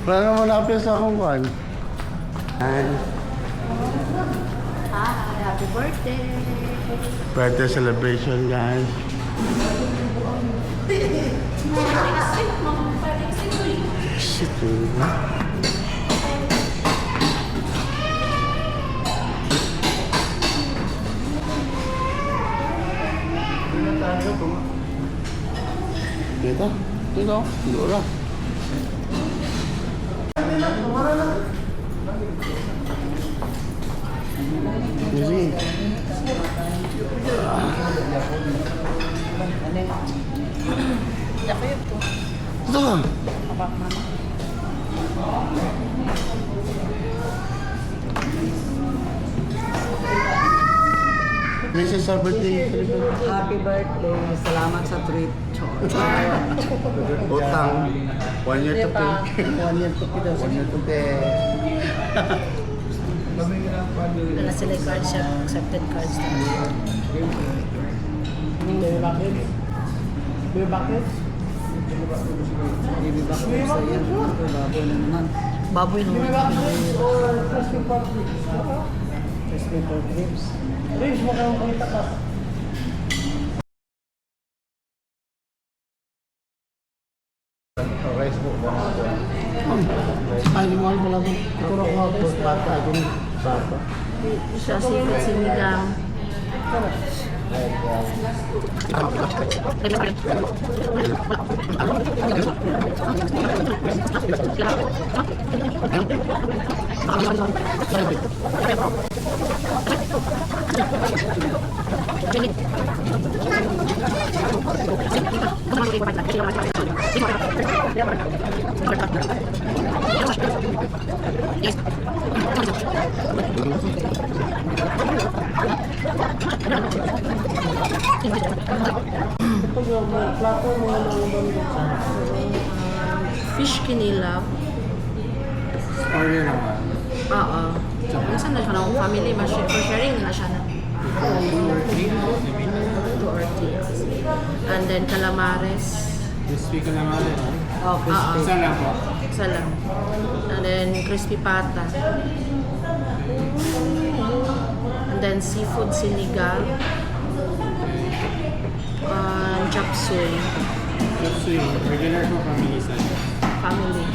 Wala naman na-appear sa akong kuhan. Hi. Happy birthday! Birthday celebration, guys. Shit, Dito? Dito? Dito lang. Sige. Ito ka. Mrs. sa birthday. Happy birthday. Salamat sa treat. Utang. 1 year to pay. 1 year to pay daw. 1 year to pay. Wala sila yung cards siya, accepted cards na. Baby bucket? Baby bucket? Baby bucket sa yan. Baboy na naman. Baboy naman. Crispy pork ribs. Crispy pork ribs. Ribs mo kang kita ka. Rice book ba? Ay, di mo alam pala ito. Puro ko pork pata. Yung pata. Siya seafood sinigang. Fish kinilaw. Order naman. Oo. Minsan na siya na kung family, for sharing na siya na. 2 or 3. And then calamares. Crispy ka naman. Oh, crispy. Isa lang po. Isa lang. And then crispy pata. And then seafood sinigang. Chop suey. Sweet. Regular po family size. Family.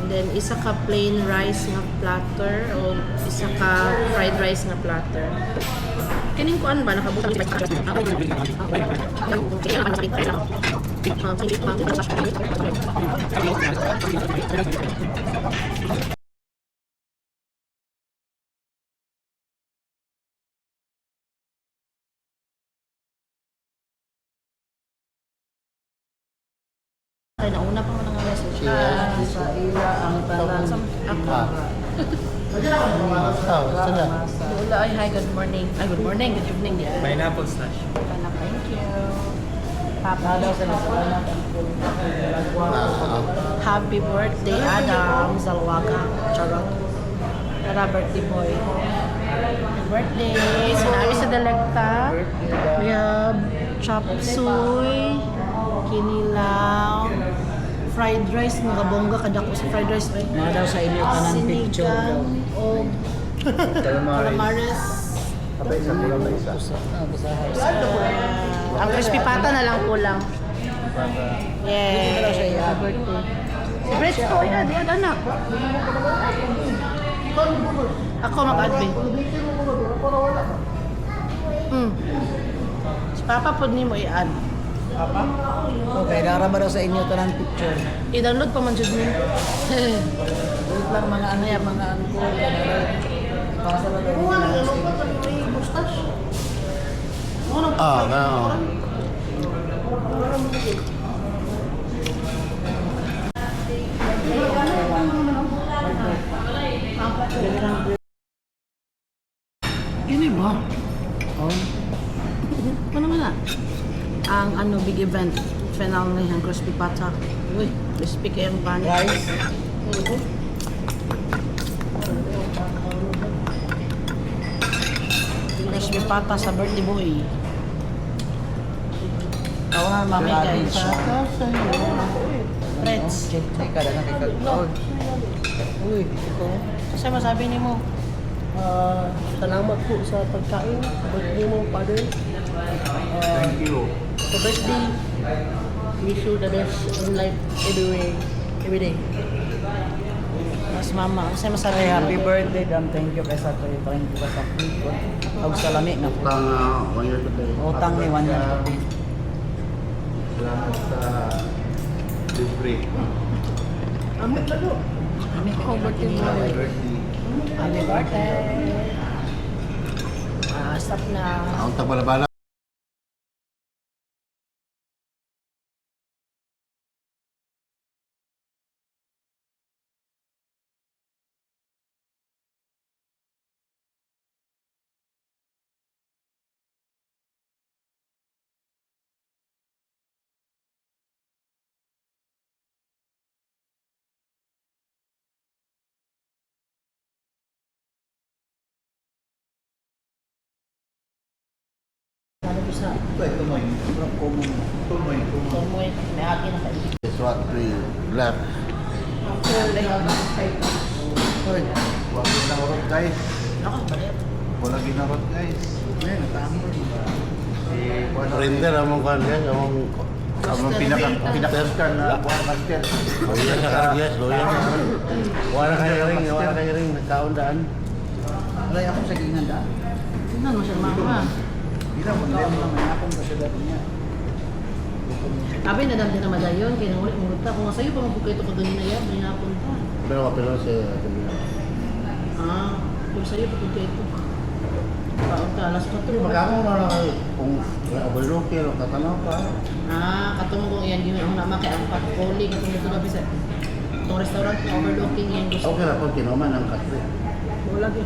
Then isa ka plain rice nga platter o isa ka fried rice nga platter. Kining kuan ba nakabutang rice platter? Ay, nauna pa mo nang message. Sa ila ang tanan. Sila. Lola, ay, hi, good morning. Ay, good morning, good evening. Pineapple slash. Thank you. Papa daw sa salamat. Happy birthday, Adam Zalwaga. Charot. Tara, birthday boy. Happy birthday. Sinabi sa Delecta. We have chop suey, kinilaw, fried rice, mga bongga kada ko sa fried rice. Mga daw sa inyo tanan picture daw. O calamares. Sabay sa kulang na isa. Ang crispy pata na lang kulang. Daw siya Yay! iya. Happy birthday. Si Brett ko, yan anak. Ako mag-admin. Si Papa po ni mo i-add. Okay, darama daw sa inyo tanan picture. I-download pa man dyan mo. Wait lang mga ano yan, mga ano ko. Pasa na daw nila. Gano'n. Ini ba? Oh. Ano naman na? Ang big event. Final na yung crispy pata. Uy, crispy kayang pan. Rice. Crispy pata sa birthday boy. Ako nga mga Guys. siya. Friends. Check ka na kay Kagod. Uy, ito. Kasi masabi ni mo. Salamat po sa pagkain. Birthday mo, Father. Thank you. Sa birthday, wish you the best in life every day. Mas mama. Kasi masabi Ay, ni happy mo. birthday, Dam. Thank you kay sa tuloy. Thank you ka sa food. Huwag sa lami na. Utang 1 year to pay. Utang ni 1 year to pay. Salamat sa libre. Amit na do. Oh, birthday mo. Happy birthday. Happy birthday. Stop na. Ang tabalabala. Ano ko sa Ito mo yun. Common. Tumoy. Tomoy. May agi na kayo. Swat 3. Black. Hoy, wag ginarot guys. Ako, balik. Wala ginarot guys. Ayun, tama. Render among kan guys, among pinaka-scan na buwan master. Loya sa kargyas, loya. Wala kayo ring nagkaundaan. Wala akong sagingan da. Tingnan mo siya mama. Bila mo naman akong kasalat niya. Abi na dam din na madayon. Kaya nang ulit mong Kung sa'yo pa mabuka ito kaganin na yan, may hapon pa. Pero kapilo sa kabila. Kung sa'yo pa kung ito. Paong ka, alas 4. Magkamo na lang kayo. Kung overlooking o tatanaw pa. Katong kung yan yun, ang nama kaya ang pag-calling, katong ito na bisa. Itong restaurant, overlooking yan gusto. Okay na po, kinuman ang katri. Wala din.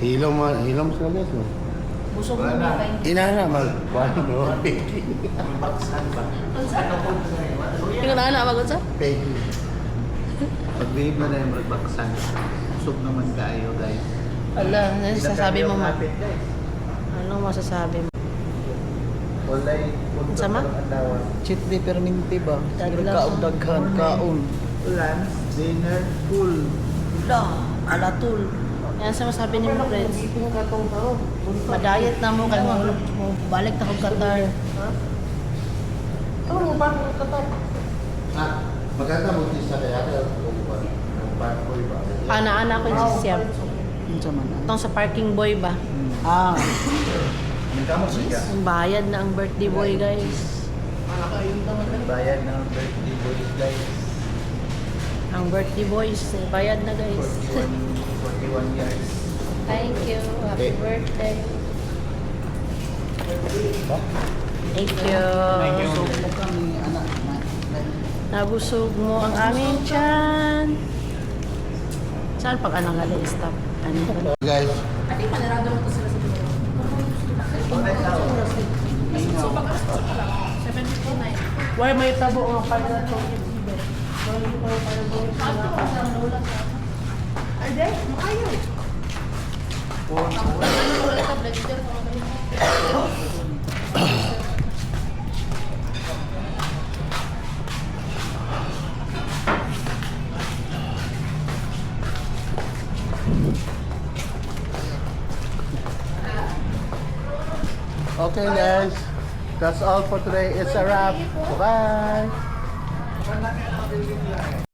Hilom sa labas mo. Busog mo na kayo. Inana magkwano. Tingnan na na, magod sa? Peggy. Pag-behave na yung magbaksan. Usog naman kayo, guys. Ala, ano sasabi mo ma? Lapit, guys. Anong masasabi mo? Walay, Sama? Cheat day perminti ba? Siguro Dadlaw. kaon daghan, kaon. Lunch, dinner, full. La, alatul. Yan sa masabi ni mo, friends. Madayet na mo, kaya mo balik na kong Qatar. Ano mo ba ang katat? Maganda mo sa kaya kung bad boy ba? Ana-ana ko yung sisiyam. Unsa man? Itong sa parking boy ba? Ah, Nagkamot siya. Ang bayad na ang birthday boy, guys. Bayad ng birthday boys, guys. Ang birthday boys, bayad na, guys. 41 years. Thank you. Happy birthday. Thank you. so mo kami anak na. Nabusog mo ang aming tiyan. Saan pag anong gali stop? Ano ba? Guys, Ati panarado mo to sila sa dulo. Why may tabo ang pala to? okay guys. That's all for today. It's a wrap. Bye.